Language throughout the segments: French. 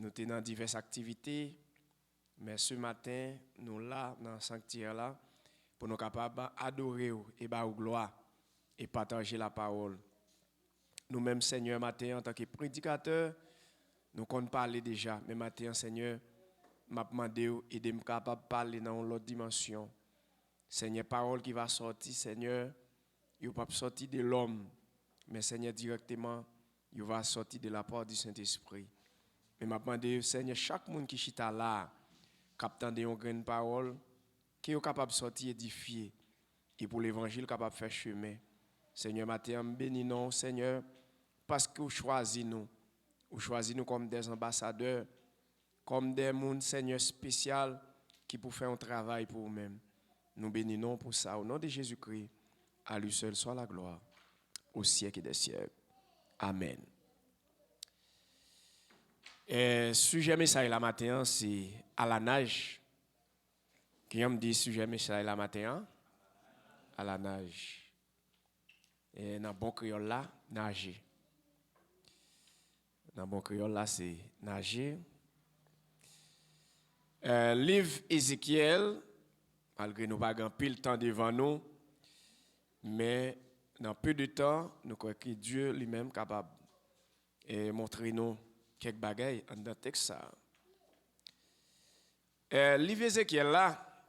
nous sommes dans diverses activités, mais ce matin, nous là, dans le sanctuaire là, pour nous capables d'adorer et de gloire et partager la parole. Nous-mêmes, Seigneur, matin, en tant que prédicateur, nous comptons parler déjà. Mais matin, Seigneur, m'a demandé et de me capable de parler dans l'autre dimension. Seigneur, parole qui va sortir, Seigneur, il ne va pas sortir de l'homme, mais Seigneur, directement, il va sortir de la part du Saint-Esprit. Mais m'a demandé, Seigneur, chaque monde qui chita là, captant de une grande parole, qui est capable de sortir édifié, et pour l'évangile, capable de faire chemin. Seigneur, matin, bénis nous, Seigneur, parce que vous choisissez nous. Vous choisissez nous comme des ambassadeurs, comme des mondes, Seigneur, spéciaux, qui pour faire un travail pour vous-même. Nous bénissons pour ça. Au nom de Jésus-Christ, à lui seul soit la gloire, au siècle des siècles. Amen. Et sujet message la matin, c'est à la nage. Qui me dit sujet message la matin? À la nage. Et dans le bon créole là, nager. Dans le bon créole là, c'est nager. Livre Ézéchiel, malgré nous pas grand pile temps devant nous, mais dans peu de temps, nous croyons que Dieu lui-même est capable de montrer nous quelques bagailles dans le texte. Livre Ézéchiel là,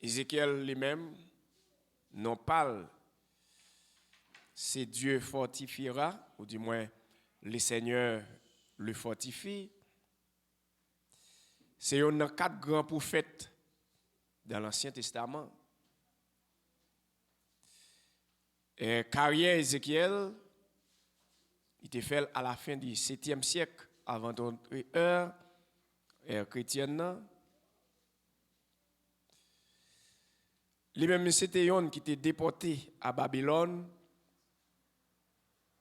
Ézéchiel lui-même nous parle, c'est Dieu fortifiera, ou du moins le Seigneur le fortifie. C'est un des 4 grands prophètes dans l'Ancien Testament. Et carrière Ézéchiel, il était fait à la fin du 7e siècle avant notre ère chrétienne. Lui-même, c'était un qui était déporté à Babylone.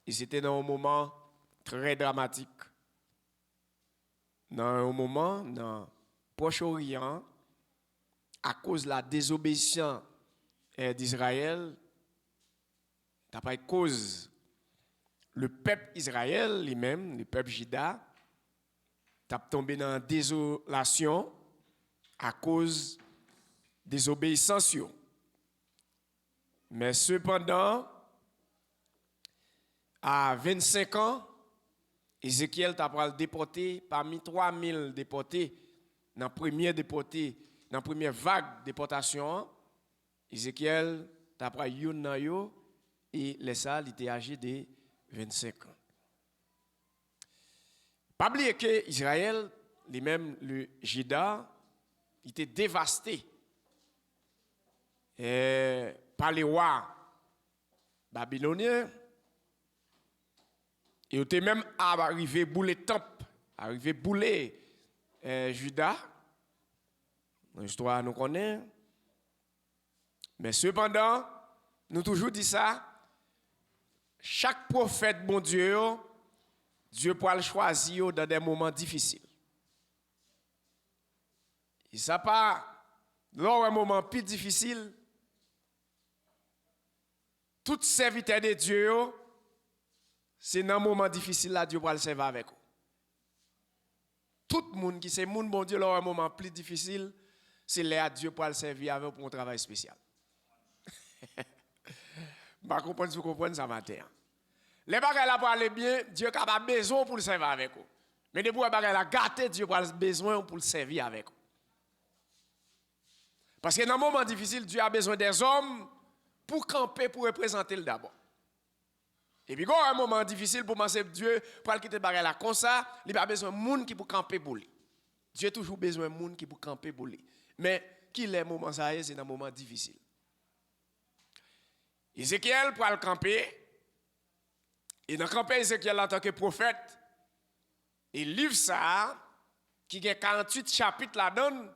Et c'était dans un moment très dramatique. Dans un moment, dans le Proche-Orient, à cause de la désobéissance d'Israël, t'as pas cause le peuple Israël lui-même, le peuple Juda, t'as tombé dans la désolation à cause des désobéissance. Mais cependant, à 25 ans, Ézéchiel t'a pris déporté parmi 3000 déportés dans la première vague de déportation. Ézéchiel t'a pris yon et les salles étaient âgés de 25 ans. Pas oublier que Israël, lui-même le Juda, était dévasté par les rois babyloniens. Et il était même arrivé à bouler temple, arrivé à bouler Juda. Dans l'histoire, nous connaissons. Mais cependant, nous toujours dit ça. Chaque prophète, bon Dieu, Dieu peut le choisir dans des moments difficiles. Et ça pas, dans un moment plus difficile, tout serviteur de Dieu, c'est dans un moment difficile là Dieu va le servir avec vous. Tout le monde qui c'est monde bon Dieu dans un moment plus difficile, c'est là Dieu pour le servir avec pour un travail spécial. Bah comprendre si vous comprenez ça matin. Les bagages là pour aller bien, Dieu a besoin pour le servir avec vous. Mais depuis les bagages là gâté, Dieu a besoin pour le servir avec vous. Parce que dans un moment difficile, Dieu a besoin des hommes pour camper, pour représenter le d'abord. Et puis, quand un moment difficile pour penser Dieu, pour quitter le bagage là comme ça, il n'a pas besoin de monde qui pour camper pour lui. Dieu a toujours besoin de monde qui pour camper pour lui. Mais qui est moment ça c'est dans un moment difficile. Ézéchiel pour le camper, et dans le camper Ézéchiel en tant que prophète, il livre ça, qui a 48 chapitres là-dedans,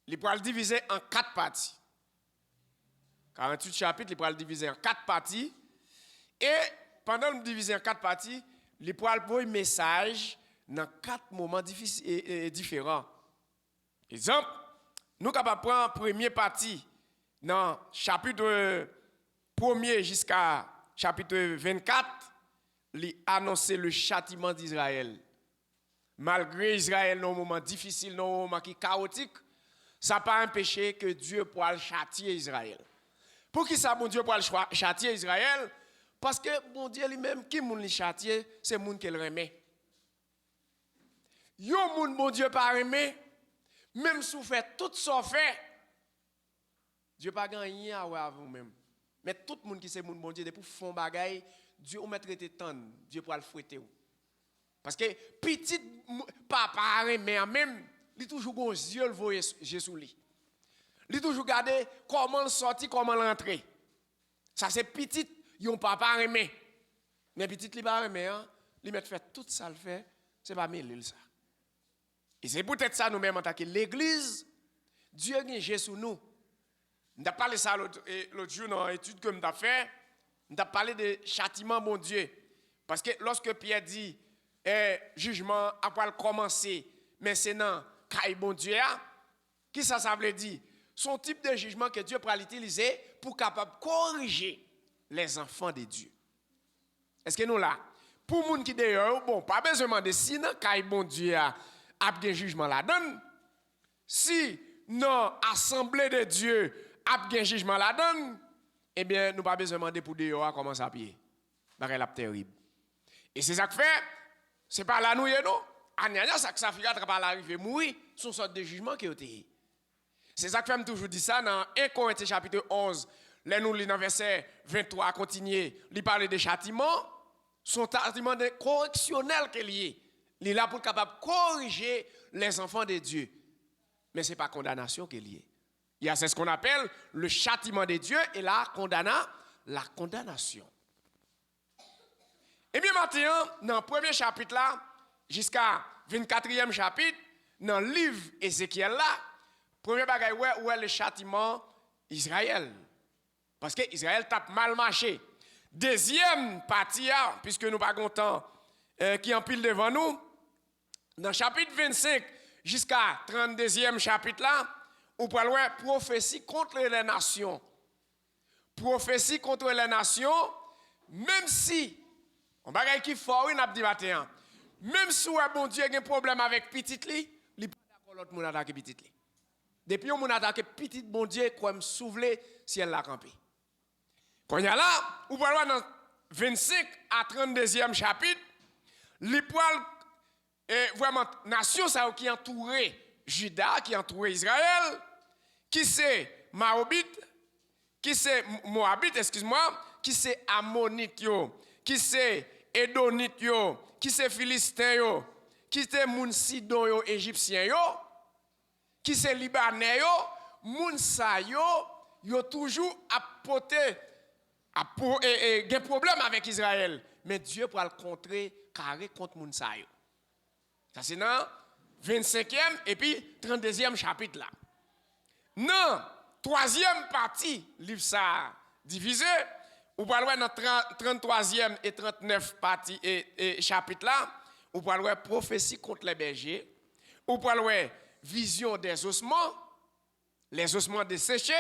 il peut le diviser en 4 parties. 48 chapitres, il peut le diviser en 4 parties. Et pendant le diviser en 4 parties, il peut envoyer un message dans 4 moments différents. Exemple, nous sommes capables de prendre la première partie dans chapitre 1er jusqu'à chapitre 24. annoncer le châtiment d'Israël. Malgré Israël dans un moment difficile, dans un moment qui est chaotique, ça n'a pas empêché que Dieu puisse châtier Israël. Pour qui ça, bon Dieu puisse châtier Israël? Parce que bon Dieu lui-même, qui moun li châtier, c'est moun qu'il remet. Yo moun bon Dieu pas remet, même si vous faites tout ça fait, Dieu pas gagné à vous-même. Mais tout le monde qui sait moun bon Dieu, depuis font bagaille, Dieu ou mettre traité tant, Dieu pour le fouetter. Parce que petit papa remet même, il toujours bon yeux le voyer Jésus lui. Il toujours garder comment le sortir, comment l'entrer. Ça c'est petit yon papa remet. Mais petit li pas remet hein, il met fait tout ça le fait, c'est pas mêler ça. Et c'est peut-être ça nous-mêmes en tant que l'église, Dieu a Jésus nous. Nous avons parlé de ça l'autre jour dans l'étude que nous avons fait. Nous avons parlé de châtiment, mon Dieu. Parce que lorsque Pierre dit, jugement après commencer, mais c'est non, caille bon Dieu, qui ça veut dire? Son type de jugement que Dieu pourra l'utiliser pour capable corriger les enfants de Dieu. Est-ce que nous là? Pour les gens qui d'ailleurs, bon, pas besoin de demander si non, caille bon Dieu a un jugement là-dedans. Si non, assemblée de Dieu, a un jugement là-dedans, eh bien, nous pas besoin de demander pour dehors comment ça pied. C'est terrible. Et c'est ça que fait, c'est pas là nous, non? Anya, ça que ça fait pas l'arrivée mourir, son sorte de jugement qui est été. C'est ça que fait toujours dit ça dans 1 Corinthiens chapitre 11, là nous dans verset 23 continuer, il parle de châtiment, son châtiment correctionnel qu'il y est. Il est là pour être capable de corriger les enfants de Dieu. Mais ce n'est pas condamnation qu'il y est. Il y a ce qu'on appelle le châtiment de Dieu et la condamnation. Et bien maintenant, dans le premier chapitre là, jusqu'à 24e chapitre, dans le livre Ézéchiel là, premier bagage où est le châtiment Israël. Parce que Israël tape mal marché. Deuxième partie, puisque nous pas content qui en pile devant nous, dans le chapitre 25 jusqu'à 32e chapitre là, on parle de prophétie contre les nations. Prophétie contre les nations, même si, on va dire qu'il faut, on a dit matin, même si bon Dieu a un problème avec petit li, il n'est pas d'accord l'autre monde attaquer petit li. Depuis on attaque petit bon Dieu, comme souffler si elle l'a campé. Quand il y a là, on parle dans 25 à 32e chapitre, les poils, vraiment, nation ça qui entourait Juda, qui entourait Israël, qui c'est Maobite, qui c'est Moabite, excuse-moi, qui c'est Ammonite, qui c'est Édonite, qui c'est Philistin, qui c'est Moun Sidon, Égyptien, qui c'est Libanais, Moun sa yo toujours apporté des problèmes avec Israël. Mais Dieu pour le contrer, carré contre Moun sa yo. Ça c'est dans 25e et puis 32e chapitre là. Non, troisième partie, livre ça divisé, ou parlez dans 33e et 39 partie et chapitre là, ou parlez prophétie contre les bergers, ou parlez vision des ossements, les ossements desséchés,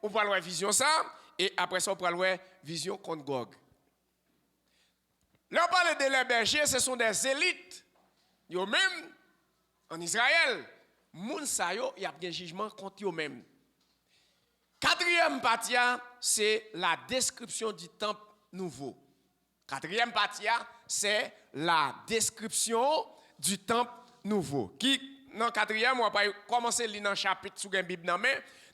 ou parlez vision ça, et après ça, on parlez vision contre Gog. Là, on parle de les bergers, ce sont des élites. Yo même en Israël, moun sa yo y a un jugement contre eux mêmes. Quatrième partie, c'est la description du temple nouveau. Quatrième partie, c'est la description du temple nouveau. Qui dans quatrième, on va commencer dans le chapitre sous la Bible dans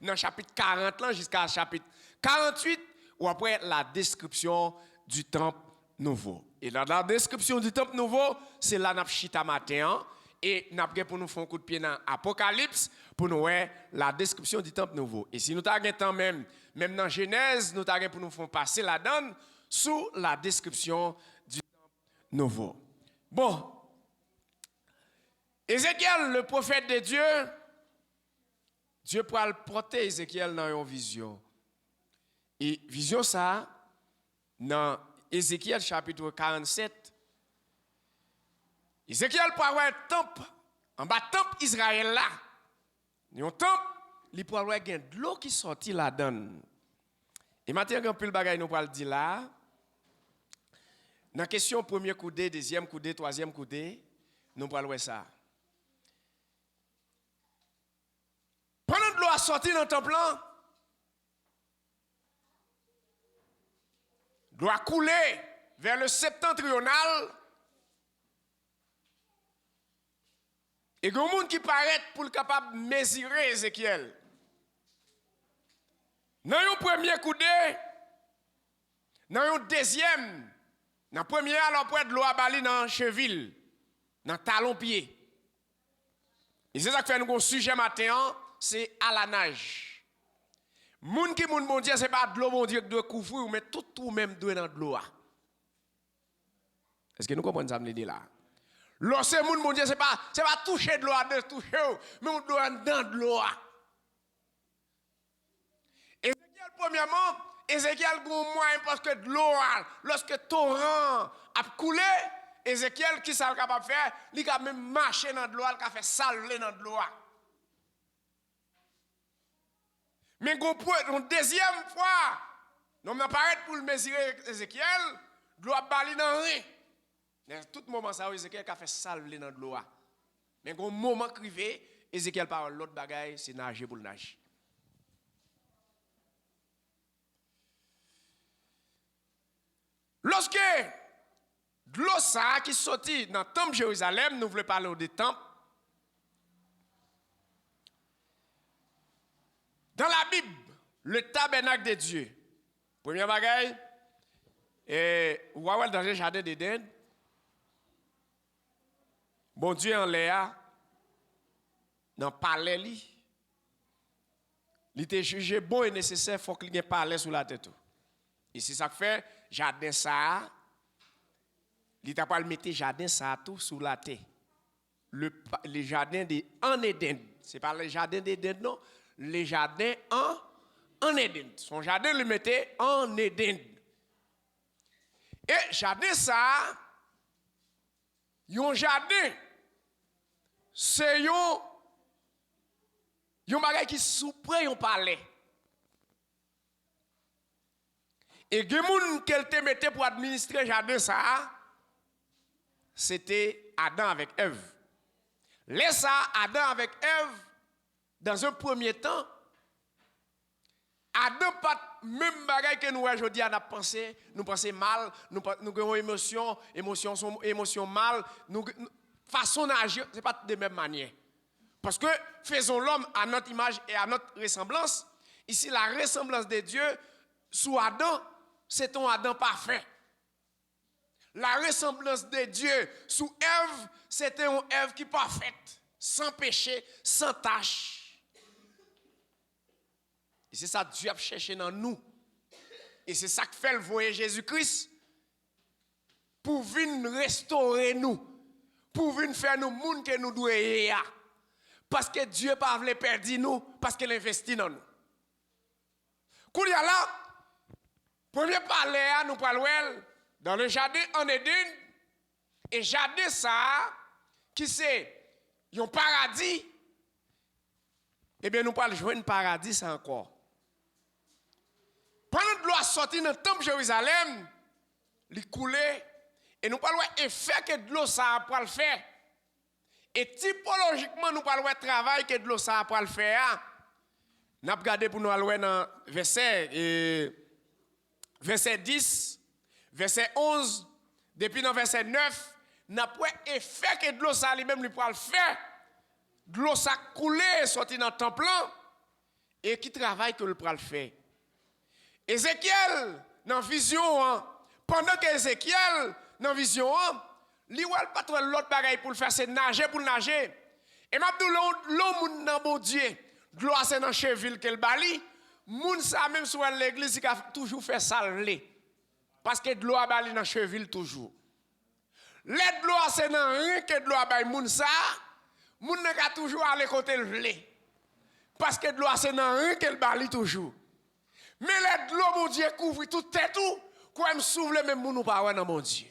le chapitre 40 jusqu'à chapitre 48, ou après la description du temple nouveau. Et dans la description du temple nouveau, c'est là n'a chita matin et n'a pour nous faire un coup de pied dans Apocalypse pour nous voir la description du temple nouveau. Et si nous avons temps même dans Genèse, nous avons pour nous faire passer là-dedans sous la description du temple nouveau. Bon, Ézéchiel, le prophète de Dieu, Dieu pourra le porter Ézéchiel dans une vision. Et vision ça, dans Ézéchiel chapitre 47, Ézéchiel pourra avoir un temple, en bas temple Israël là. Un temple, il pourra avoir de l'eau qui sortit là-dedans. Et maintenant, quand le bagage nous parle dire là, Dans la question premier coudé, deuxième coudé, troisième coudé, nous parlons de ça. Pendant que l'eau a sorti dans le temple, l'eau a coulé vers le septentrional. Et il y a un monde qui paraît pour le capable de mesurer Ézéchiel. Dans le premier coudé, dans le deuxième, dans le premier, alors pour de l'eau à bali dans cheville, dans talon pied. Et c'est ça que fait nous un sujet matin, c'est à la nage. Moun qui moun bon Dieu, c'est pas de l'eau bon Dieu qui doit couvrir, mais tout même doit dans de l'eau. Est-ce que nous comprenons ça me dit là? Lorsque moun bon Dieu, c'est pas toucher de l'eau, de toucher, mais on doit dans de l'eau. Ézéchiel, premièrement, Ézéchiel a un moyen parce que de l'eau, lorsque torrent a coulé, Ézéchiel, qui ça capable de faire? Il a même marché dans de l'eau, il a fait salver dans de l'eau. Mais une deuxième fois, nous apparaît pour le mesurer Ézéchiel, de l'eau a bali dans rien. Dans tout moment, ça, Ézéchiel a fait salver dans de l'eau. Mais un moment crivé, Ézéchiel parle l'autre bagaille, c'est nager pour le nager. Lorsque de l'eau ça qui sortit dans le temple de Jérusalem, nous voulons parler des temples. Dans la Bible, le tabernacle de Dieu, première bagaille, vous voyez dans le jardin d'Éden, bon Dieu en l'air, dans le palais, il était jugé bon et nécessaire, il faut qu'il y ait un palais sous la tête. Et c'est ça que fait, jardin ça, il t'a pas le mettre jardin ça tout sous la tête. Le jardin en Éden, c'est pas le jardin d'Éden non, le jardin en Éden. Son jardin le mettait en Éden. Et jardin ça, yon jardin, c'est yon bagay qui soupre yon palais. Et les gens qu'elle te mettait pour administrer le jardin, ça, c'était Adam avec Ève. Laisse ça, Adam avec Ève, dans un premier temps, Adam pas même bagaille que nous aujourd'hui on a pensé, nous pensons mal, nous avons émotion mal, façon d'agir, c'est pas de même manière. Parce que faisons l'homme à notre image et à notre ressemblance. Ici la ressemblance de Dieu sous Adam, c'est un Adam parfait. La ressemblance de Dieu sous Ève, c'était une Ève qui est parfaite, sans péché, sans tache. Et c'est ça que Dieu a cherché dans nous. Et c'est ça que fait le voyer Jésus-Christ pour venir restaurer nous, pour venir faire nous monde que nous devons être. Parce que Dieu ne pas voulu perdre nous, parce qu'il investit dans nous. Quand il y a là, premier palais, nous parlons dans le jardin en Éden. Et jardin ça, qui c'est un paradis, eh bien nous parlons jouer un paradis ça encore. Pendant que l'eau a sorti dans le temple de Jérusalem, il coulait, et nous parlons de l'effet que de l'eau ça a pour le faire. Et typologiquement, nous parlons de travail que de l'eau ça a pour le faire. Nous avons regardé pour nous aller dans verset 10, verset 11, depuis dans verset 9, nous avons effet que de l'eau ça lui-même pour le faire. De l'eau ça coulé, sorti dans le temple, et qui travaille que le pour le faire. Ézéchiel, dans la vision, pendant que Ézéchiel, dans la vision, il n'y a pas trop l'autre bagaille pour le faire, c'est nager pour nager. Et maintenant, l'homme dans bon Dieu, de l'eau c'est dans cheville qu'elle bali, moun ça même sur l'église, il a toujours fait salver. Parce que de l'eau a bali dans cheville toujours. L'aide de l'eau c'est dans rien que de l'eau a bali moun ça, moun n'a toujours aller côté le lait. Parce que de l'eau c'est dans rien qu'elle bali toujours. Mais l'aide de l'eau, mon Dieu, couvre tout tête tout, quoi me s'ouvre le même moun ou pas dans mon Dieu.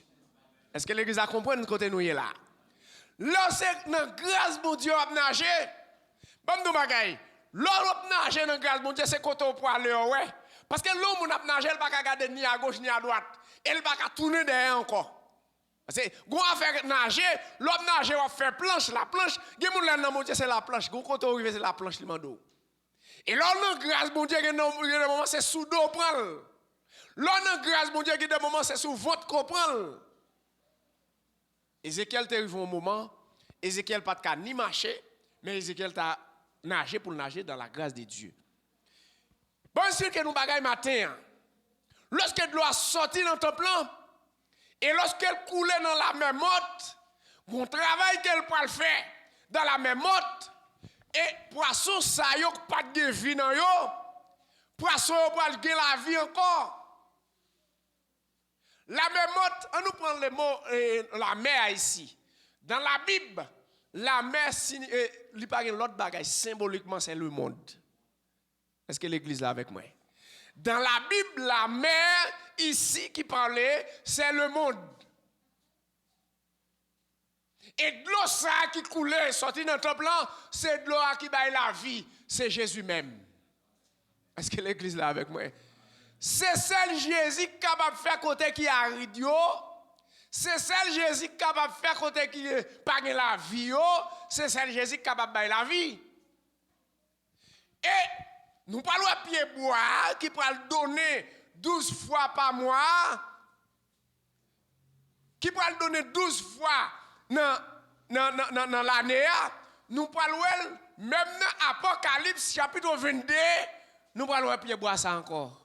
Est-ce que l'église a compris de côté nous est là? Là, c'est dans grâce, mon Dieu, à nager. Bon, nous bagaille. L'eau a nager dans grâce, mon Dieu, c'est côté au poil, ouais. Parce que l'eau, mon a nager, il ne va pas regarder ni à gauche ni à droite. et il va pas tourner derrière encore. Parce que quand on fait nager, l'homme nager va faire planche, la planche, il y a des gens qui c'est la planche, quand on arrive c'est la planche li mando. Et l'homme grâce bon Dieu il y a des moments c'est sous dos prendre. L'homme grâce bon Dieu il y a des moments c'est sous ventre comprendre. Ézéchiel est arrivé un moment, Ézéchiel pas de ni marcher, mais Ézéchiel t'a nagé pour nager dans la grâce de Dieu. Bon sûr que nous bagaille matin. Lorsque l'eau a sorti dans ton plan, et lorsqu'elle coulait dans la même motte, mon travail qu'elle peut faire dans la même motte, et poisson ça yo pas de vie dans yo, poisson yo pas de la vie encore. La même motte, on nous prend le mot la mer ici. Dans la Bible, la mer il pas l'autre bagage symboliquement c'est le monde. Est-ce que l'église là avec moi? Dans la Bible, la mer ici qui parlait, c'est le monde. Et de l'eau ça qui coulait, sorti dans le temple, c'est de l'eau qui baille la vie, c'est Jésus même. Est-ce que l'église là avec moi? C'est celle Jésus qui est capable de faire côté qui aride yo. C'est celle Jésus qui est capable de faire côté qui pas la vie yo. C'est celle Jésus qui est capable de bailler la vie. Et nous parlons à pied bois qui peut le donner 12 fois par mois. Qui peut le donner 12 fois dans l'année. Nous parlons même dans Apocalypse chapitre 22. Nous parlons à pied bois ça encore.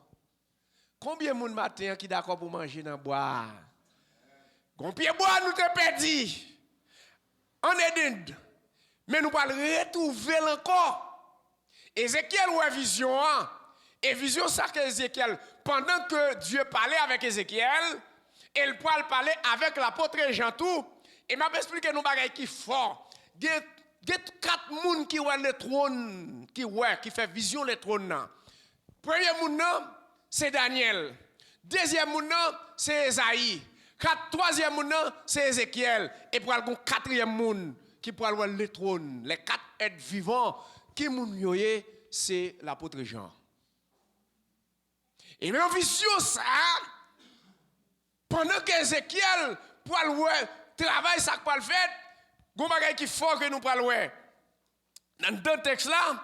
Combien de monde matin qui d'accord pour manger dans bois? Combien de bois nous te perdu? En Éden. Mais nous parlons retrouver encore. Ézéchiel ou vision. Et vision ça que Ézéchiel, pendant que Dieu parlait avec Ézéchiel, il parlait avec l'apôtre Jean tout. Et m'a expliqué nous bagaille qui fort. Il y a 4 monde qui voient le trône, qui fait vision le trône. Premier monde c'est Daniel. Deuxième monde, c'est Esaïe. Troisième monde, c'est Ézéchiel. Et pour le quatrième monde, qui pourra voir le trône, les 4 êtres vivants, qui c'est l'apôtre Jean. Et même vision ça, pendant qu'Ézéchiel pour le travail ça pour le faire, gon bagay qui fort que nous pour le dans deux textes là.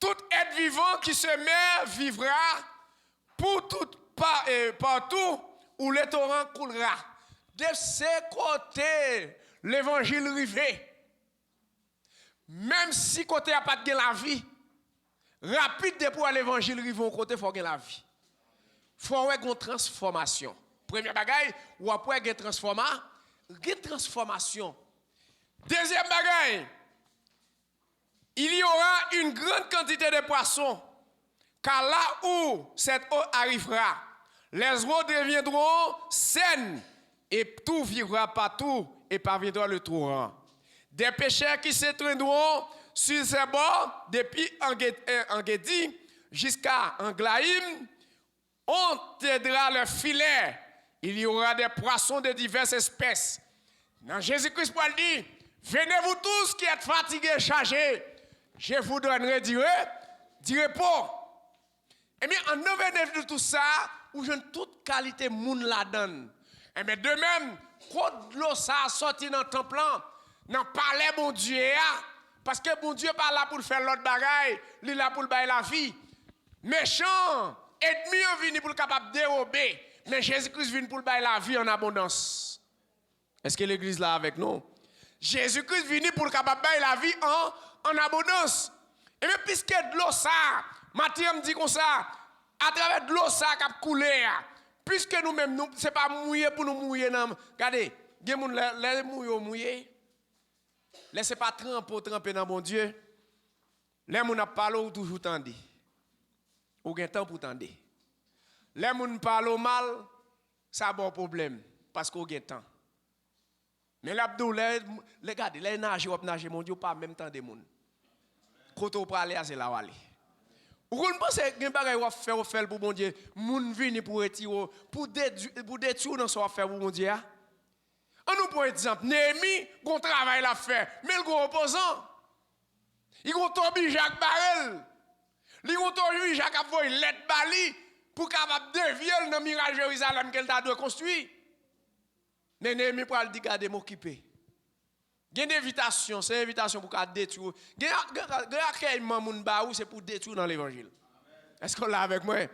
Tout être vivant qui se met vivra pour tout partout où le torrent coulera. De ces côtés, l'évangile rivé. Même si côté a pas de la vie, rapide pour l'évangile rivé au côté faut que la vie. Faut avoir une transformation. Première bagaille, ou après une transformation. Deuxième bagaille, il y aura une grande quantité de poissons, car là où cette eau arrivera, les eaux deviendront saines et tout vivra partout et parviendra le torrent. Des pêcheurs qui se traîneront sur ces bords depuis Engedi jusqu'à Anglaïm, on t'aidera le filet. Il y aura des poissons de diverses espèces. Dans Jésus-Christ, Paul dit, venez-vous tous qui êtes fatigués et chargés, je vous donnerai du repos. Eh bien, en venant de tout ça, où je toute qualité moun la donne. Eh bien, de même, quand l'eau ça a sorti dans le temple, dans le palais bon Dieu, parce que bon Dieu pas là pour faire l'autre bagaille, il est là pour bailler la vie. Méchant, ennemi en venu pour capable dérober, mais Jésus-Christ vient pour bailler la vie en abondance. Est-ce que l'église là avec nous? Jésus-Christ venu pour capable bailler la vie en abondance. Et bien, puisque de l'eau ça, Matthieu me dit comme ça, à travers de l'eau ça qui a coulé, puisque nous-mêmes, ce n'est pas mouillé pour nous mouiller. Regardez, les mouillés, laissez pas tremper dans mon Dieu. Les gens parlent ou toujours tendez. Ou gain temps pour tendre. Les gens parlent mal, ça a bon problème, parce qu'on gain temps. Mais l'abdou, regardez, les nager, mon Dieu, pas même temps des gens. Quand on parle, c'est là où aller. Ou qu'on pense que les gens vont faire pour mon Dieu, moun vini pour retirer, pour détruire dans son affaire pour mon Dieu. On nous prend exemple, Néhémie, qu'on travaille la faire, mais le gros opposant. Il ont tombé Jacques Barrel. Il ont tombé Jacques Avoy, lettre Bali, pour capable dévier dans mirage Jérusalem qu'elle t'a construit. Mais Néhémie pour le dire garder m'occuper. Il y a une invitation, c'est une invitation pour détruire. Il y a un accueillement moun ba ou c'est pour détruire dans l'évangile. Est-ce qu'on l'a avec moi? Il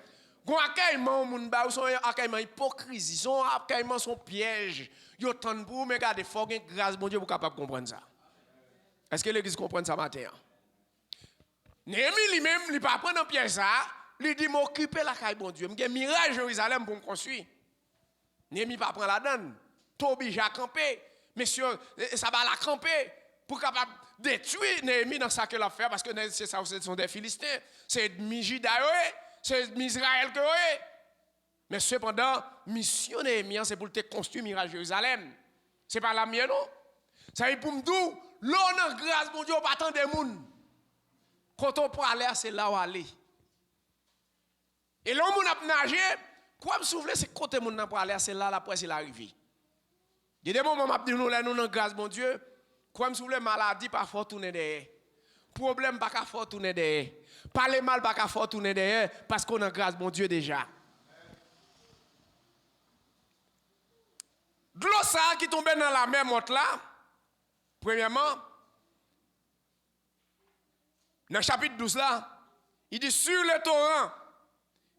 y a un accueillement moun ba ou son accueillement hypocrisie, son accueillement son piège. Yo tente pour mais garder faut une grâce bon Dieu pour capable comprendre ça. Est-ce que l'église comprend ça matin? Néhémie lui-même, il pas prendre un piège ça, il dit m'occuper la caille bon Dieu, m'gè mirage Jérusalem pour me construire. Néhémie pas prendre la donne. Tobi a campé, monsieur, ça va la camper pour capable détruire Néhémie dans ça que l'a fait parce que c'est ça ce sont des Philistins, c'est Juda, c'est Israël que mais cependant mission Néhémie c'est pour te construire mirage Jérusalem. C'est pas la mienne non. Ça veut pour me dire l'honneur grâce mon Dieu pas tant de monde. Quand on peut aller c'est là où aller. Et l'homme a nagé, quoi me souffler c'est côté mon n'a pour aller c'est là la presse il arrivé. Il y a des moments où nous dans grâce, mon Dieu, comme si les maladies pas fort tourner derrière. Problème pas fort tourner derrière. Parler mal pas fort tourner derrière parce qu'on a grâce, mon Dieu déjà. De l'eau ça qui tombe dans la mer monte là, premièrement, dans le chapitre 12 là, il dit sur le torrent,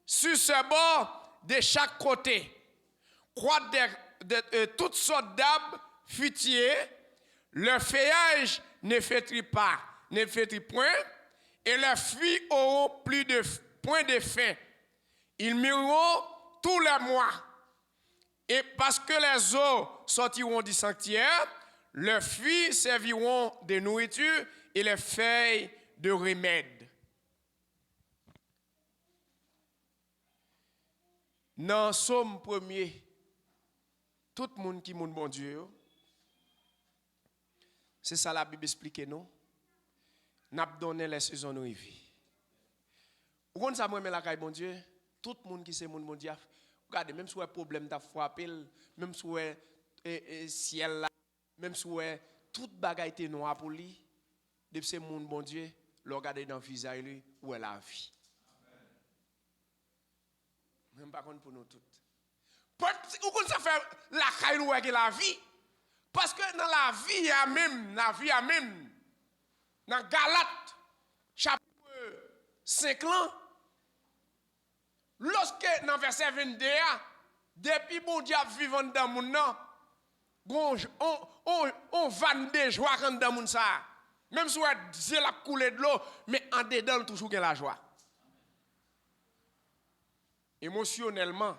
sur ce bord de chaque côté, croître toutes sortes d'arbres fruitiers, leur feuillage ne flétrit pas, ne flétrit point, et leurs fruits auront plus de point de fin. Ils mûriront tous les mois. Et parce que les eaux sortiront du sanctuaire, leurs fruits serviront de nourriture et les feuilles de remède. Dans Somme 1er, tout le monde qui est bon Dieu, c'est ça la Bible explique nous. N'a donné les saisons de vie. Vous comprenez ça, moi, mais la caille bon Dieu, tout le monde qui c'est mon bon Dieu, regardez, même si un problème t'a frappé, même si le ciel là, même si toute bagaille était noire pour lui, depuis c'est mon bon Dieu, le regarder dans le visage lui, où est la vie. Même pas contre pour nous toutes. Vous ça fait la caille où est la vie? Parce que dans la vie, il y a même, dans Galates, chapitre 5 ans, lorsque dans verset 22, depuis bon Dieu vivant dans mon nom, on vanne de joie dans mon ça. Même si on a coulé de l'eau, mais en dedans, toujours la joie. Émotionnellement,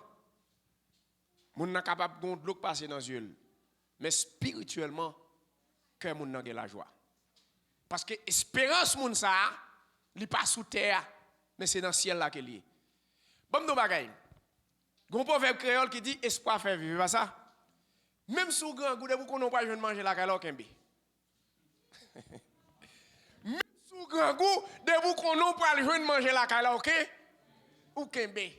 on n'est capable de l'eau passer dans les yeux. Mais spirituellement, que mon n'a la joie. Parce que l'espérance moun ça, li pas sous terre, mais c'est dans le ciel là qu'elle est. Bon nous bagay. Gon proverbe créole qui dit espoir fait vivre, pas ça. Même sous grand goût de vous qu'on pas jeune manger la calotte kembe. Même sous grand goût de vous qu'on pas jeune manger la calotte, OK? Ou kembe.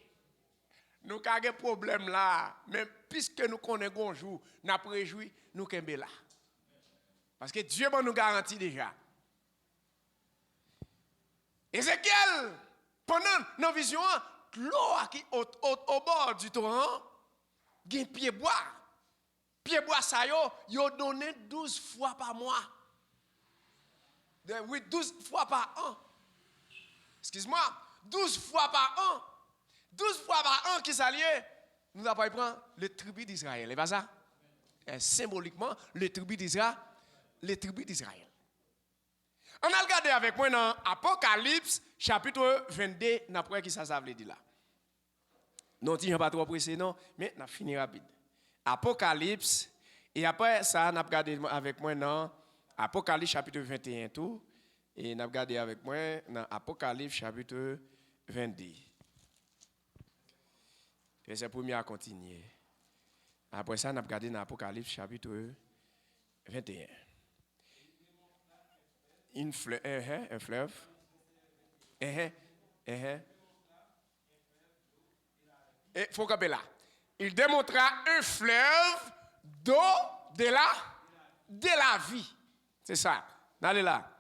Nous avons un problème là, mais puisque nous connaissons un jour, nous avons réjoui, nous sommes là. Parce que Dieu nous garantit déjà. Ézéchiel, pendant nos visions, l'eau qui au bord du torrent, il y a un pied bois. Pied bois, ça y a donné 12 fois par mois. Oui, 12 fois par an. Excuse-moi, 12 fois par an. 12 fois par an qui s'allie, nous avons pris le tribu d'Israël. Et pas ça? Et symboliquement, le tribu d'Israël. Les tribus d'Israël. On a regardé avec moi dans Apocalypse, chapitre 22, n'après qui ça veut dire là. Non, je ne vais pas trop pressé, non, mais on a fini rapide. Apocalypse, et après ça, on a regardé avec moi dans Apocalypse, chapitre 21, tout, et on a regardé avec moi dans Apocalypse, chapitre 22. Et c'est premier à continuer. Après ça, on a regardé dans Apocalypse, chapitre 21. Un fleuve. Et faut camper là. Il démontra un fleuve d'eau de la vie. C'est ça. Allez là.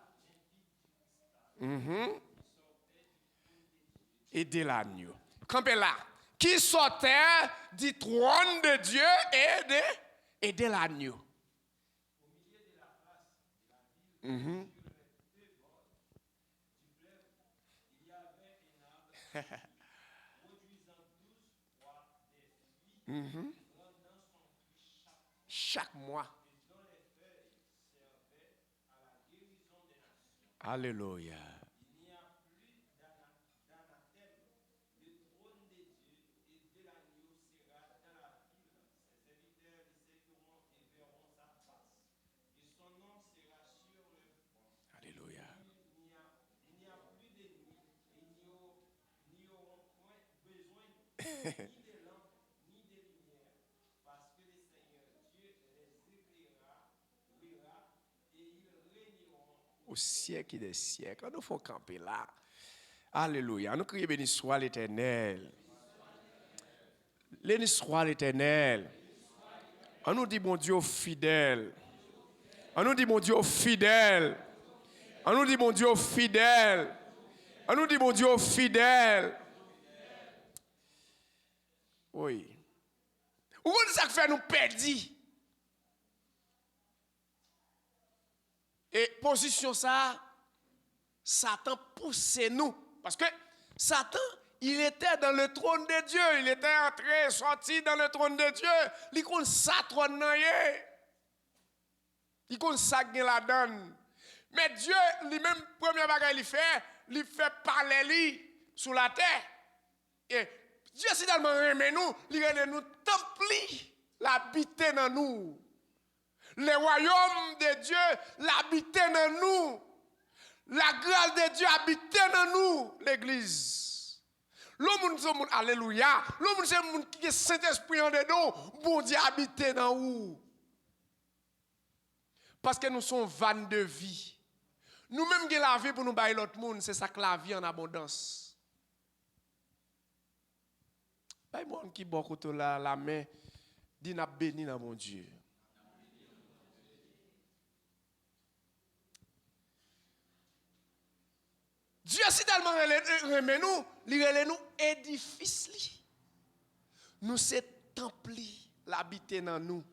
Et de l'agneau. Campez là. qui sortait du trône de Dieu et de l'agneau. Chaque mois. Alléluia. Alléluia. Au siècle des siècles. Nous faut camper là. Alléluia. Nous crions béni soit l'Éternel. Béni soit l'Éternel. On nous dit bon Dieu fidèle. On nous dit bon Dieu fidèle. On nous dit bon Dieu fidèle. On nous dit bon Dieu fidèle. Oui. Où est-ce que ça fait nous perdre? Et position ça, Satan pousse nous. Parce que Satan, il était dans le trône de Dieu. Il était entré, sorti dans le trône de Dieu. Il connaît ça trône. Il connaît ça qui la donne. Mais Dieu, lui-même, premier bagage il fait parler lui sous la terre. Et Dieu, si tellement aimé nous, il a nous templi l'habiter dans nous. Le royaume de Dieu l'habiter dans nous. La grâce de Dieu habiter dans nous, l'église. L'homme c'est monde alléluia. L'homme c'est monde qui est Saint-Esprit en dedans, bon Dieu habiter dans nous. Parce que nous sommes vannes de vie. Nous-mêmes qui la vie pour nous bailler l'autre monde, c'est ça que la vie en abondance. Baille monde qui bon côté la main, dit n'a béni dans mon Dieu. Dieu si tellement aimé nous, il relève nous édifice. Nous c'est temple l'habiter dans nous.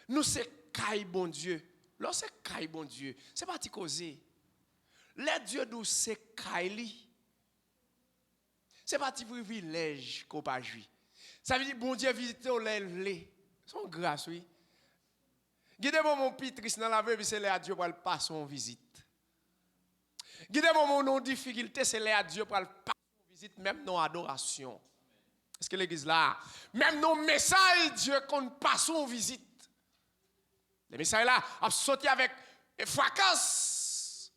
Nous c'est caille bon Dieu. Lorsque caille bon Dieu, c'est pas ti causer. Les dieux d'où c'est caille. C'est pas ti privilège qu'on pas jouir. Ça veut dire bon Dieu visiter au lèvre. Son grâce oui. Guidez-moi mon pitris dans la vie, c'est là Dieu pour le passer en visite. Guidez-moi mon difficulté, c'est là Dieu pour le passer en visite, même dans adoration. Est-ce que l'église là, même nos messages, Dieu qu'on passe en visite. Les messages là, a sauté avec fracas.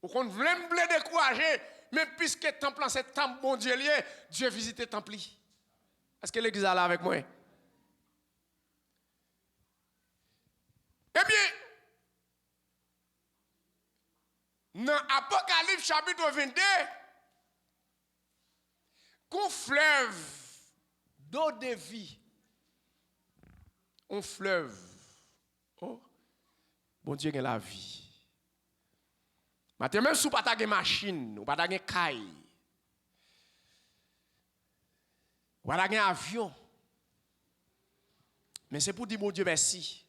Ou qu'on voulait me décourager, même puisque le temple c'est temple bon Dieu lié, Dieu visite le temple. Est-ce que l'église là avec moi? Eh bien, dans Apocalypse chapitre 22, qu'on fleuve d'eau de vie, un fleuve. Oh, bon Dieu a la vie. Maintenant, même si vous n'avez pas de machine, vous n'avez pas de caille, vous n'avez pas d'avion, mais c'est pour dire bon Dieu merci.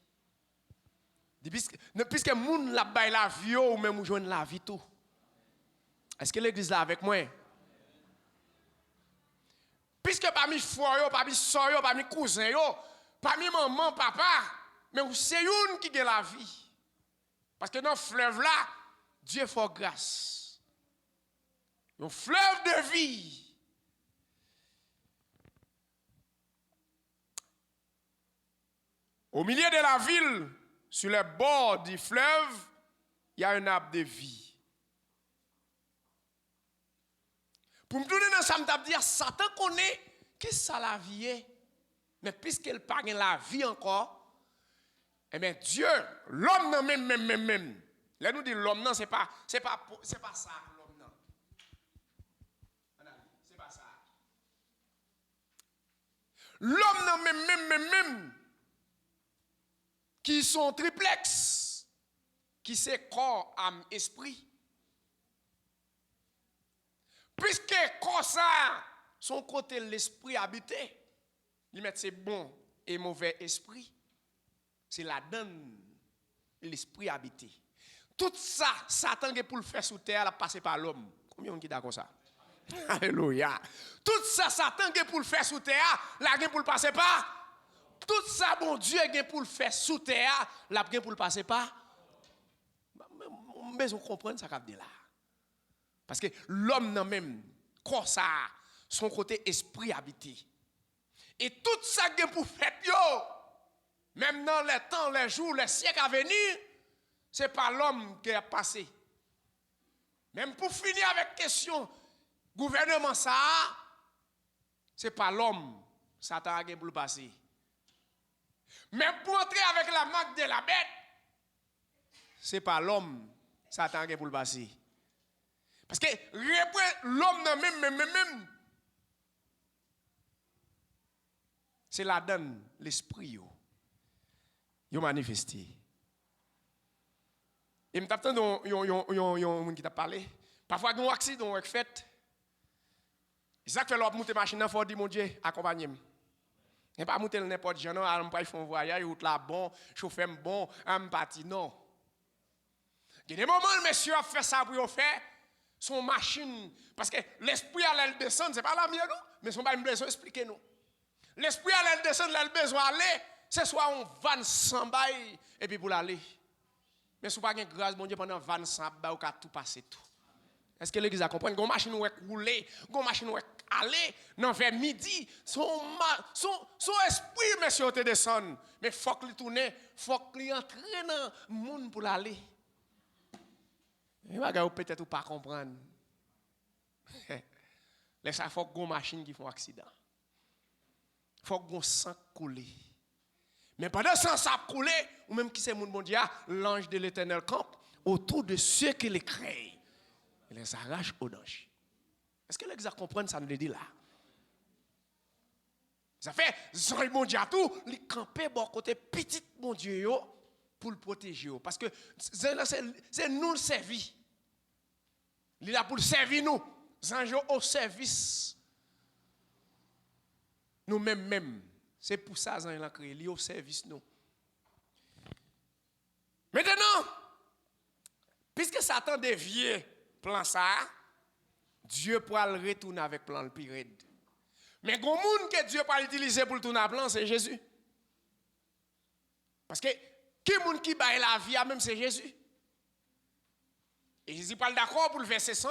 Puisque les gens la baillent l'avion ou même vous joignent la vie tout. Est-ce que l'église là avec moi? Puisque parmi frères, parmi soeurs, parmi cousins, parmi maman, papa, mais c'est une qui a la vie. Parce que dans le fleuve là, Dieu fait grâce. Un fleuve de vie. Au milieu de la ville, sur les bords du fleuve, il y a un arbre de vie. Pour me donner dans ça, je me dire, Satan connaît que ça la vie est. Mais puisqu'il n'a pas la vie encore, eh bien Dieu, l'homme non même. Là nous dit l'homme non, c'est pas ça l'homme non. C'est pas ça. L'homme non même qui sont triplex, qui c'est corps, âme, esprit. Puisque comme ça, son côté l'esprit habité, il met c'est bon et mauvais esprit. C'est la donne l'esprit habité. Tout ça, Satan est pour le faire sous terre, la passer par l'homme. Combien on dit d'accord ça? Alléluia. Tout ça, Satan est pour le faire sous terre, la gain pour le passer par. Tout ça, bon Dieu est pour le faire sous terre, la gain pour le passer par. Mais on comprend ça qu'a dit là. Parce que l'homme n'a même, comme ça, son côté esprit habité. Et tout ça gain pour faire, yo, même dans les temps, les jours, les siècles à venir, ce n'est pas l'homme qui a passé. Même pour finir avec question, gouvernement ça, ce n'est pas l'homme, Satan a pour le passer. Même pour entrer avec la marque de la bête, ce n'est pas l'homme, Satan a pour le passer. Parce que l'homme même, c'est la donne, l'esprit, yo manifesté. Et je m'attends yon qui t'a parlé. Parfois, il y a un accident qui fait. Ça fait l'autre monter machine, il faut dire, mon Dieu, accompagnez-moi. Et pas monter n'importe qui, non, je vais faire un voyage, route là bon, chauffeur bon, je parti, non. Il y a des moments où monsieur a fait ça pour faire son machine. Parce que l'esprit allait descendre, ce n'est pas la mienne, mais son pas besoin d'expliquer nous. L'esprit allait descendre, il a besoin d'aller, c'est soit on va sans bail, et puis pour l'aller. Mais si vous n'avez pas de grâce, mon Dieu, pendant 25 ans, vous avez tout passé tout. Est-ce que l'église a compris? Une machine où elle rouler, une machine où elle aller, non, vers midi, son esprit, monsieur, te descend. Mais il faut qu'il tourne, il faut qu'il entre dans le monde pour l'aller. Il va peut-être pas comprendre. Laissez faut que une machine qui font accident. Il faut que sang couler. Mais pendant que ça coule, ou même qui c'est mon bon Dieu, l'ange de l'Éternel campe autour de ceux qui les créent. Il les arrache aux danger. Est-ce que l'église comprend ça nous le dit là? Ça fait, Jean mon Dieu à tout, il campe bon côté petit mon Dieu pour le protéger. Parce que c'est nous le servir. Il est là pour le servir nous. Anges au service. Nous-mêmes. C'est pour ça que nous avons créé, il est au service nous. Maintenant, puisque Satan dévié plan ça, Dieu pourra le retourner avec plan le pire. Mais le monde que Dieu peut utiliser pour le tourner à plan, c'est Jésus. Parce que qui monde qui baille la vie, même c'est Jésus. Et Jésus parle d'accord pour le verset 100,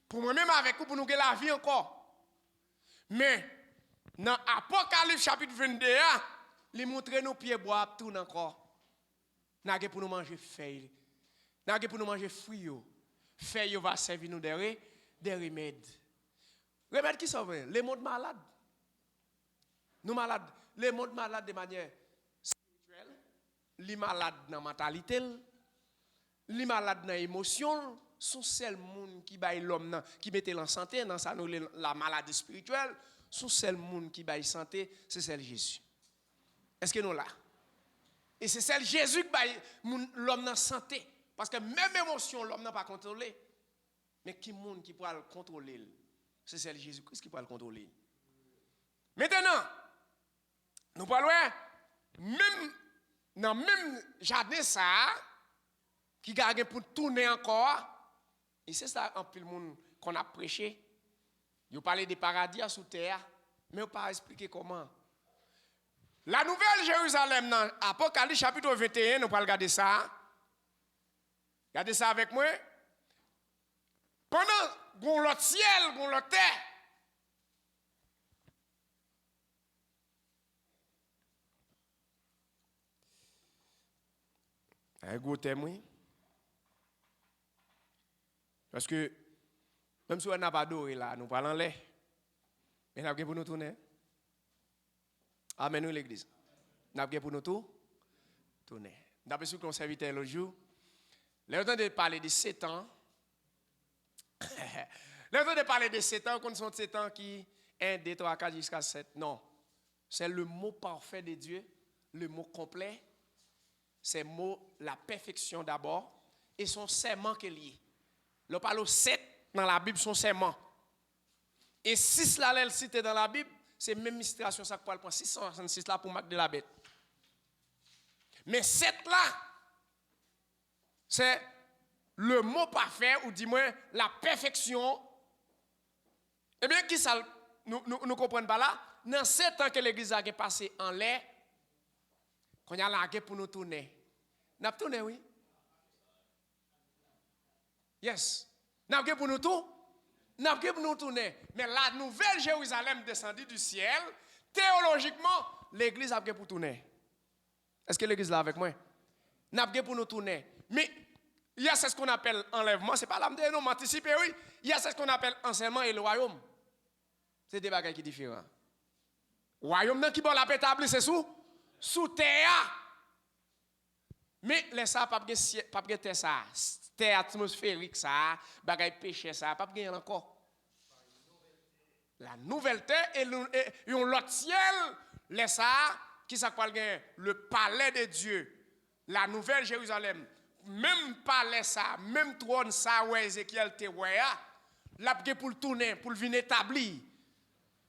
pour moi-même avec vous, pour nous que la vie encore. Mais dans Apocalypse chapitre 22, il montre nos pieds bois tout encore. N'a pour nous manger feuilles. N'a pour nous manger fruits. Feuilles va servir nous des remèdes. Remèdes qui sont les mondes malades. Nous malades, les mondes malades de manière spirituelle, les malades dans la mentalité, les malades dans l'émotion, sont seuls monde qui baille l'homme qui mettait en santé dans ça la maladie spirituelle. Son seul monde qui baille santé, c'est celle Jésus. Est-ce que nous là? Et c'est celle Jésus qui baille l'homme dans santé. Parce que même émotion, l'homme n'a pas contrôlé. Mais qui monde qui pourra le contrôler? C'est celle Jésus-Christ qui pourra le contrôler. Maintenant, nous parlons même dans même jardin ça, qui garde pour tourner encore. Et c'est ça en plus le monde qu'on a prêché. Vous parlez des paradis sous terre, mais vous ne pas expliquer comment. La nouvelle Jérusalem, dans Apocalypse chapitre 21, nous allons regarder ça. Regardez ça avec moi. Pendant l'autre ciel, l'autre terre. Un gros témoin. Parce que, même si on n'a pas d'eau là, nous parlons l'air. Mais nous avons pour nous tourner. Amen, nous l'église. Nous avons pour nous tourner. D'après ce qu'on serviteur l'autre jour, le temps de parler de 7 ans, le temps de parler de 7 ans, qu'on sont 7 ans qui 1, 2, 3, 4 jusqu'à 7. Non. C'est le mot parfait de Dieu, le mot complet. C'est le mot la perfection d'abord et son serment qui est lié. Le parle 7 dans la Bible sont serments. Et 6 là, elle cité dans la Bible, c'est même illustration ça pour le prendre 666 là pour marquer de la bête. Mais 7 là, c'est le mot parfait, ou dis-moi la perfection. Eh bien, qui ça, nous comprenons pas là? Dans 7 ans que l'église a passé en l'air, qu'on a largué pour nous tourner. Nous avons tourné, oui? Yes. Nous avons pour nous tout? Nous avons pour nous tourner. Mais la nouvelle Jérusalem descendue du ciel, théologiquement, l'église a pour tourner. Est-ce que l'église est là avec moi? Nous avons pour nous tourner. Mais il y a ce qu'on appelle enlèvement. Ce n'est pas l'âme de nous anticiper, oui. Il y a ce qu'on appelle enseignement et le royaume. C'est des bagages qui sont différents. Royaume qui bon la paix établie, c'est sous terre. Mais les ça pas de terre ça, terre atmosphérique ça, bagaille péché ça, pas de encore. La nouvelle terre et l'autre ciel, les ça qui ça le palais de Dieu, la nouvelle Jérusalem. Même palais ça, même trône ça où Ézéchiel te voya, là pour le tourner, pour le venir établi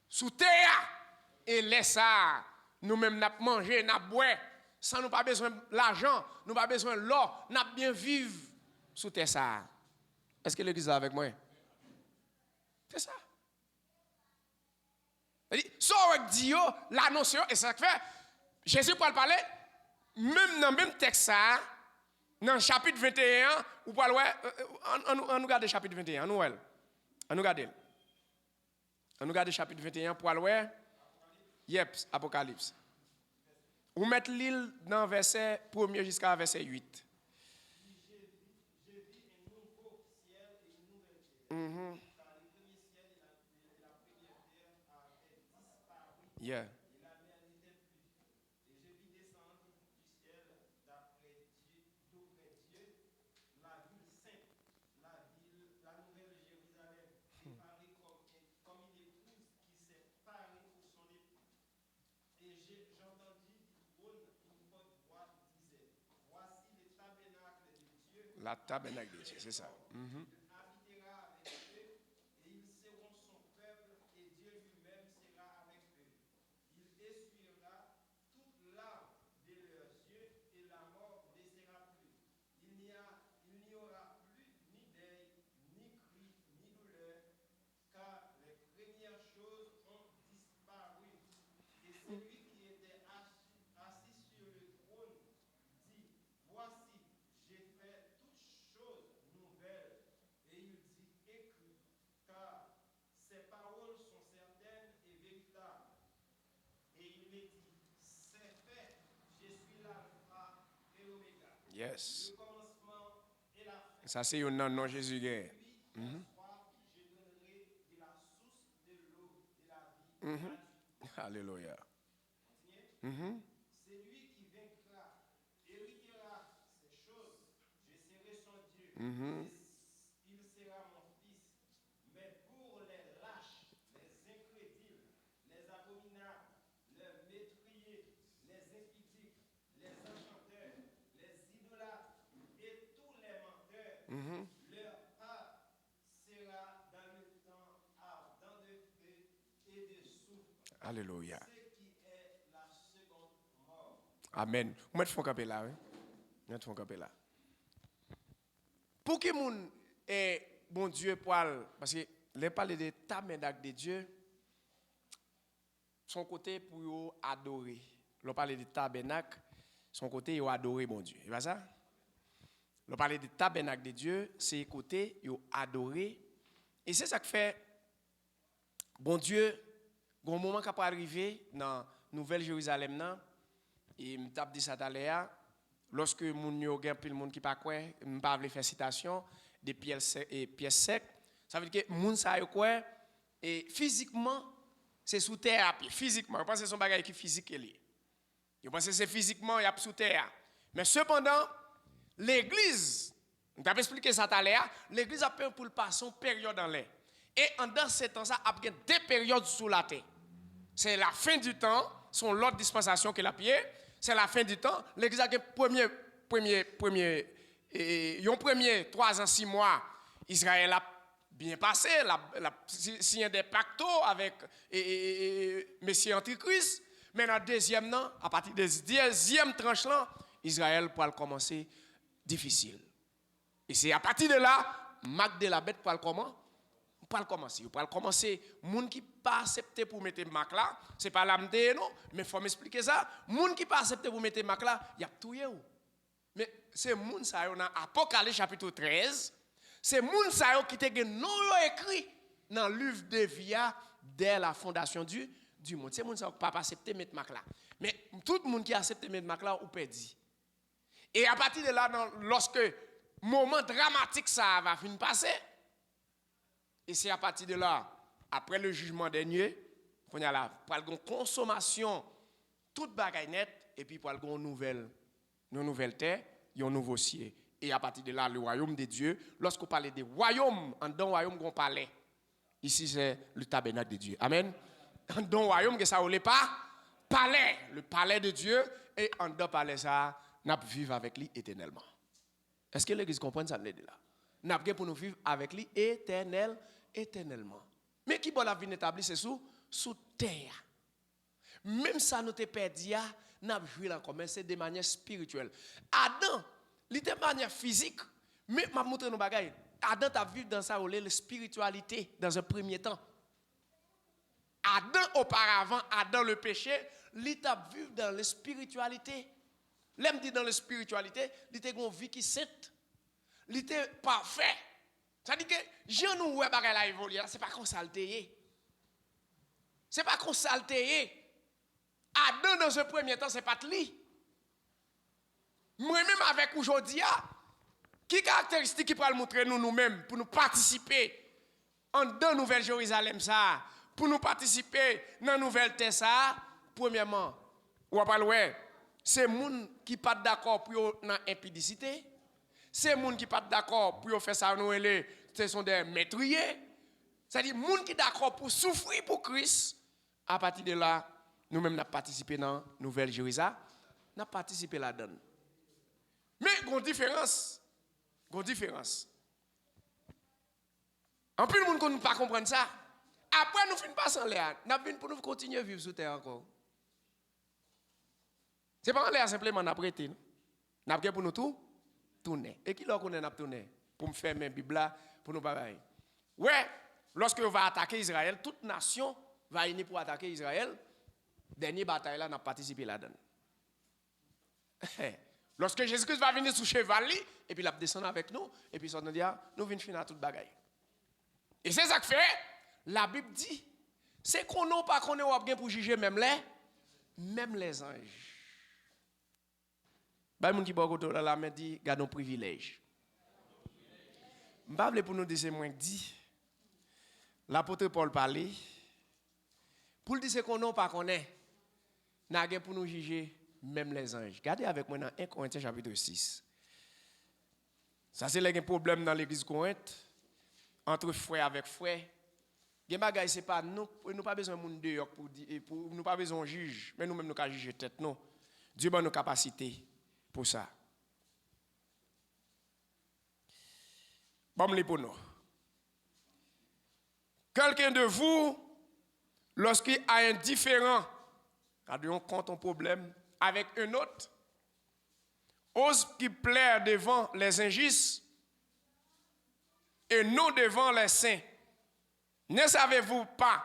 sous terre. Et laisse ça, nous-mêmes, nous manger, nous boire, sans nous pas besoin de l'argent, nous pas besoin de l'or, nous bien vivre sous terre ça. Est-ce que l'église est avec moi? C'est ça. Ça, on dit, l'annonce, et ça fait, Jésus pour le parler, même dans le même texte ça, dans le chapitre 21, ou pour on nous regarde le chapitre 21, on nous regarde. On nous regarde le chapitre 21 pour aller. Yep, Apocalypse. Vous mettez l'île dans verset 1er jusqu'à verset 8. Yeah. La tabernacle de Dieu, c'est ça. Yes. Ça, c'est un nom de Jésus. Alléluia. C'est lui qui vaincra, héritera ces choses. Je serai son Dieu. Il sera mon fils. Mais pour les lâches, les incrédules, les abominables, les métriers, les impudiques, les enchanteurs, les idolâtres et tous les menteurs, leur part sera dans le temps ardent de feu et de soufre. Alléluia. Ce qui est la seconde mort. Amen. Vous mettez camper là, oui. Mettez camper là. Pour que mon bon Dieu parle, parce que les parler de tabernacle de Dieu, son côté pour adorer. Le parler de tabernacle, son côté il adorer bon Dieu. C'est pas ça? Le parler de tabernacle de Dieu, c'est côté il adorer. Et c'est ça qui fait bon Dieu, un moment qui va arriver dans Nouvelle Jérusalem là, et me tape dit ça tout l'heure, lorsque moun yo gen pile monde qui pas quoi, me pas veut faire citation des pièces secs, ça veut dire que moun sa yo quoi et physiquement c'est sous terre à pied, physiquement, je pense que c'est son bagage qui physique lié. Je pense que c'est physiquement il y a sous terre. Mais cependant l'église, on t'a expliqué ça tout à l'heure, l'église a peur pour le passer une période dans l'air. Et en dans ce temps ça a bien deux périodes sous la terre. C'est la fin du temps, son l'autre dispensation que la pied, c'est la fin du temps. L'église a premier 3 ans 6 mois, Israël a bien passé, signé des pactos avec Messie Antichrist. Mais dans le deuxième an, à partir de deuxième tranche là, Israël pourra commencer difficile. Et c'est à partir de là, Mac de la bête pour commencer. Pour commencer, moun qui pas accepté pour mettre Mac là, c'est pas l'amdé non, mais faut m'expliquer ça. Moun qui pas accepté pour mettre Mac là, y a touye ou. Mais c'est moun ça yo dans Apocalypse chapitre 13. C'est moun sa yo qui te gen non écrit dans le livre de vie dès la fondation du monde. C'est moun sa yo qui pas accepté mettre marque là. Mais tout le monde qui a accepté mettre marque là ou perdu. Et à partir de là lorsque moment dramatique ça va finir passer et c'est à partir de là après le jugement dernier qu'on y a là pour une consommation toute bagaille net et puis pour une nouvelle terre, un nouveau ciel. Et à partir de là, le royaume de Dieu, lorsqu'on parle de royaume, en dans le royaume qu'on parlait, ici c'est le tabernacle de Dieu. Amen. En dans le royaume, ça ne pas palais, le palais de Dieu, et en dans le palais, ça, nous vivons avec lui éternellement. Est-ce que l'Église comprend ça? Nous avons pour nous vivre avec lui éternellement. Mais qui va la vie établie, c'est sous terre. Même ça, nous te perdu, nous avons joué en commun, c'est de manière spirituelle. Adam, il était de manière physique, mais je vais vous montrer nos bagailles. Adam a vécu dans sa la spiritualité dans un premier temps. Adam auparavant, Adam le péché, il a vécu dans la spiritualité. L'homme dit dans la spiritualité, il était une vie qui sainte. Il était parfait. Ça dit que, je nous vois bagaille la évoluer, c'est pas qu'on s'altéye. C'est pas qu'on s'altéye. Adam dans un premier temps, c'est pas de lui. Moi-même avec aujourd'hui, qui caractéristique qui pourra le montrer nous-mêmes pour nous participer en dans Nouvelle Jérusalem ça, pour nous participer dans Nouvelle Terre ça, premièrement, ou pas ouais, c'est moun qui pas d'accord pour dans impudicité, c'est moun qui pas d'accord pour faire ça nous ce sont des maîtriers. C'est-à-dire moun qui d'accord pour souffrir pour Christ. À partir de là, nous-mêmes n'a participé dans Nouvelle Jérusalem, n'a participé là-dedans. Mais il y a une différence. En plus, le monde ne peut pas comprendre ça. Après, nous finissons pas sans l'air. Nous venons pour nous continuer à vivre sous terre encore. Ce n'est pas en l'air simplement nous prêter. Nous avons pour nous tout tourner. Et qui l'a qu'on a tourné? Pour me faire mes Bibles pour nous parler. Ouais, lorsque on va attaquer Israël, toute nation va venir pour attaquer Israël. Dernière bataille là, nous avons participé là-dedans. Lorsque Jésus-Christ va venir sous cheval, et puis il va descendre avec nous, et puis il va dire, nous venons finir toute bagaille. Et c'est ça que fait, la Bible dit, c'est qu'on n'a pas qu'on est bien pour juger même les anges. Les gens qui sont là, la main dit, garde nos privilèges. Je ne sais pas pour nous dire, c'est moi qui dis, l'apôtre Paul parlait, pour dire, c'est qu'on n'a pas qu'on est, n'a pour nous juger même les anges. Regardez avec moi dans 1 Corinthiens chapitre 6. Ça c'est un problème dans l'église Corinthe entre frères avec frères. Gen bagay c'est pas nous pas besoin moun dehors pour nous pas besoin juge, mais nous même nous ca juger tête non. Dieu ba nos capacités pour ça. Bon les pour nous. Quelqu'un de vous lorsqu'il a un différend, quand on compte un problème avec un autre, ose qui plaire devant les injustes et non devant les saints. Ne savez-vous pas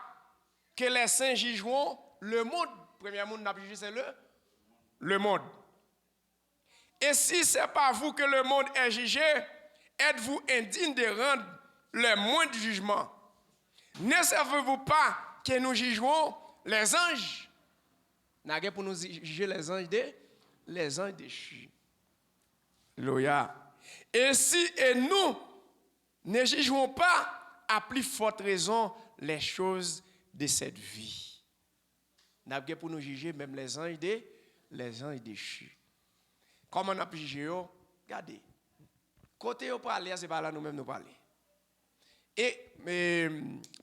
que les saints jugeront le monde? Premier monde n'a pas jugé, c'est le monde. Et si ce n'est pas vous que le monde est jugé, êtes-vous indigne de rendre le moindre jugement? Ne savez-vous pas que nous jugerons les anges? N'a pas pour nous juger les anges déchus. Alléluia. Et si nous ne jugerons pas à plus forte raison les choses de cette vie. N'a pas pour nous juger même les anges déchus. Comment on a pu juger? Regardez. Côté où parler, c'est pas là nous-mêmes nous parler. Et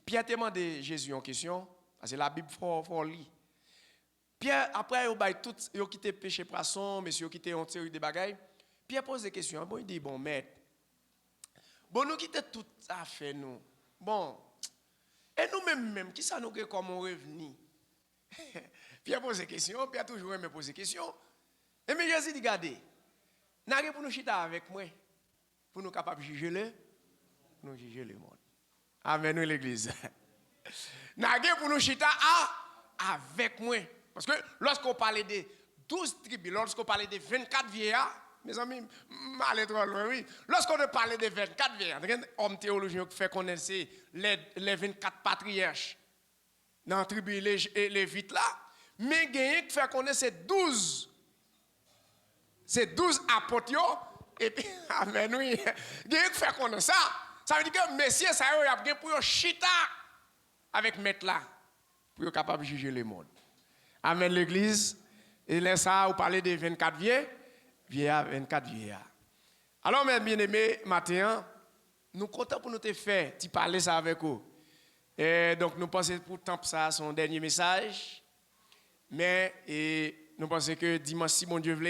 Pierre demande Jésus en question, parce que la Bible faut lire. Pierre, après, il a quitté péché poisson, monsieur, il a quitté une série de bagailles. Pierre pose des questions. Bon, il dit, bon, maître, bon, nous quittons tout ça fait nous. Bon, et nous-mêmes, qui ça nous fait comme on revenu? Pierre pose des questions, Pierre toujours aimé poser des questions. Et mais Jésus dit, regardez, n'a pour nous chita avec moi, pour nous capables de juger nous juger le monde. Amen, nous l'église. N'a pour nous chita avec moi. Parce que lorsqu'on parlait des 12 tribus, lorsqu'on parlait des 24 vieillards, mes amis, m'allez trop loin, oui. Lorsqu'on parlait des 24 vieillards, homme théologien qui fait connaître les 24 patriarches dans la tribu lévite là, mais gagné qui fait connaître ces 12 apôtres, et puis, amen, oui, gagné qui fait connaître ça, ça veut dire que messieurs, ça y a bien pour chita avec maître là, pour être capable de juger le monde. Amen, l'église. Et là, ça, vous parlez des 24 vieillards, 24 vieillards. Alors, mes bien-aimés, matin, nous sommes contents pour nous te faire, tu parler ça avec vous. Et donc, nous pensons pour temps ça, son dernier message. Mais nous pensons que dimanche, si mon Dieu veut,